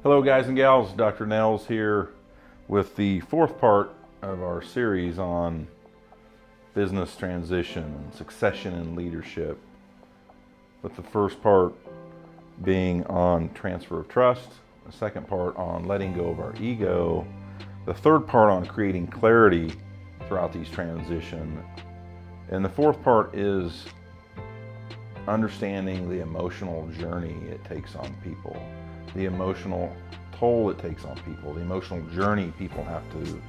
Hello guys and gals, Dr. Nels here with the fourth part of our series on business transition and succession and leadership, with the first part being on transfer of trust, the second part on letting go of our ego, the third part on creating clarity throughout these transitions, and the fourth part is understanding the emotional journey it takes on people, the emotional toll it takes on people, the emotional journey people have to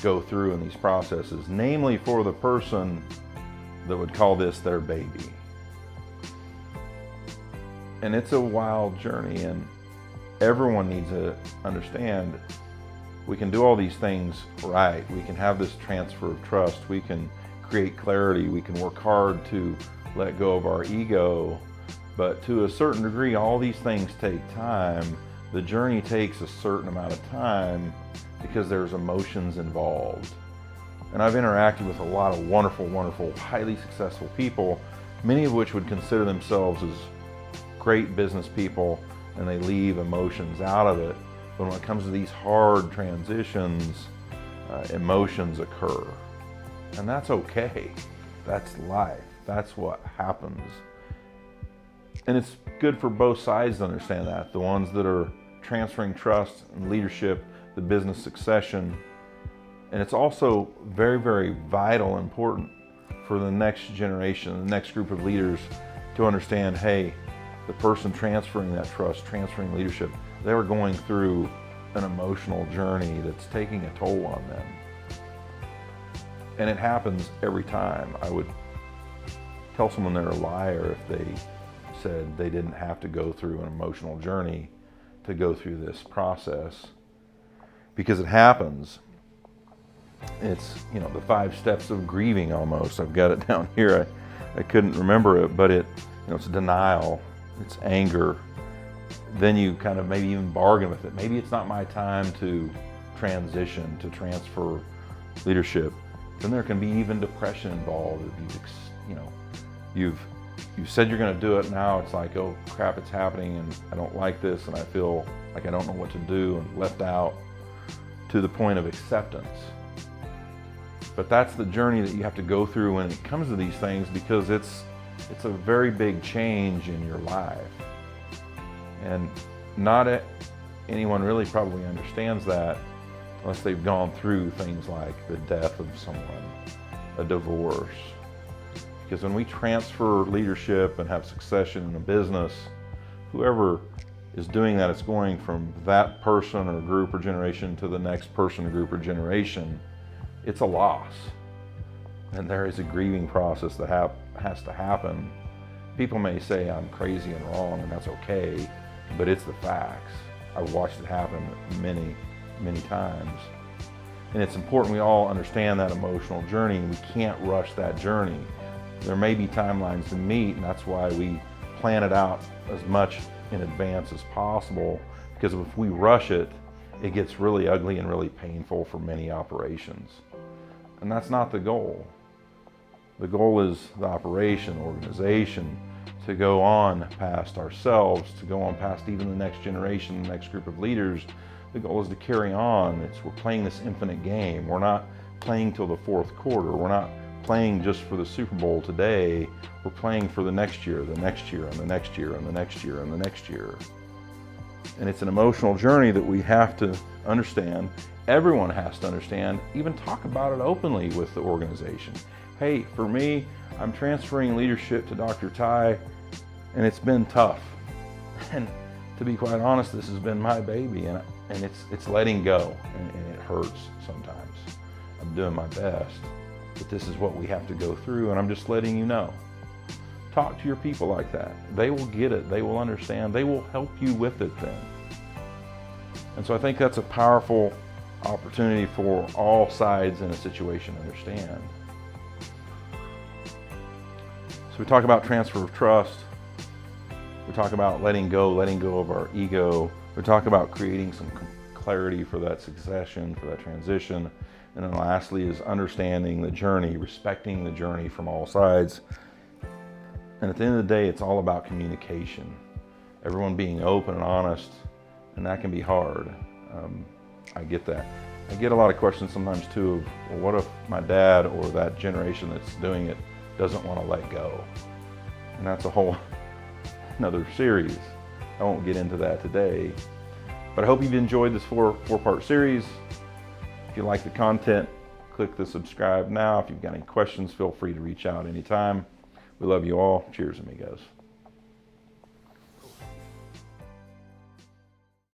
go through in these processes, namely for the person that would call this their baby. And it's a wild journey, and everyone needs to understand we can do all these things right. We can have this transfer of trust. We can create clarity. We can work hard to let go of our ego. But to a certain degree, all these things take time. The journey takes a certain amount of time because there's emotions involved. And I've interacted with a lot of wonderful, highly successful people, many of which would consider themselves as great business people, and they leave emotions out of it. But when it comes to these hard transitions, emotions occur. And that's okay. That's life. That's what happens. And it's good for both sides to understand that. The ones that are transferring trust and leadership, the business succession. And it's also very vital and important for the next generation, the next group of leaders to understand, hey, the person transferring that trust, transferring leadership, they're going through an emotional journey that's taking a toll on them. And it happens every time. I would tell someone they're a liar if they said they didn't have to go through an emotional journey to go through this process, because it happens. It's, the 5 steps of grieving almost. I've got it down here. I couldn't remember it, but it's denial, it's anger. Then you kind of maybe even bargain with it. Maybe it's not my time to transition, to transfer leadership. Then there can be even depression involved. If you've said you're going to do it, now it's like, oh crap, it's happening and I don't like this and I feel like I don't know what to do and left out, to the point of acceptance. But that's the journey that you have to go through when it comes to these things, because it's a very big change in your life. And not anyone really probably understands that unless they've gone through things like the death of someone, a divorce. Because when we transfer leadership and have succession in a business, whoever is doing that, it's going from that person or group or generation to the next person or group or generation. It's a loss. And there is a grieving process that has to happen. People may say I'm crazy and wrong, and that's okay, but it's the facts. I've watched it happen many times. And it's important we all understand that emotional journey, and we can't rush that journey. There may be timelines to meet, and that's why we plan it out as much in advance as possible, because if we rush it, it gets really ugly and really painful for many operations. And that's not the goal. The goal is the operation, organization, to go on past ourselves, to go on past even the next generation, the next group of leaders. The goal is to carry on. We're playing this infinite game. We're not playing till the fourth quarter. We're not playing just for the Super Bowl today. We're playing for the next year, the next year, and the next year, and the next year, and the next year. And it's an emotional journey that we have to understand. Everyone has to understand, even talk about it openly with the organization. Hey, for me, I'm transferring leadership to Dr. Ty, and it's been tough. And to be quite honest, this has been my baby, and it's letting go, and it hurts sometimes. I'm doing my best, but this is what we have to go through, and I'm just letting you know. Talk to your people like that. They will get it. They will understand. They will help you with it then. And so I think that's a powerful opportunity for all sides in a situation to understand. So we talk about transfer of trust. We talk about letting go of our ego. We talk about creating some clarity for that succession, for that transition. And then lastly is understanding the journey, respecting the journey from all sides. And at the end of the day, it's all about communication. Everyone being open and honest and that can be hard. I get that. I get a lot of questions sometimes too of, well, what if my dad or that generation that's doing it doesn't want to let go? And that's a whole another series. I won't get into that today, but I hope you've enjoyed this four-part series. If you like the content, click the subscribe now. If you've got any questions, feel free to reach out anytime. We love you all. Cheers, amigos.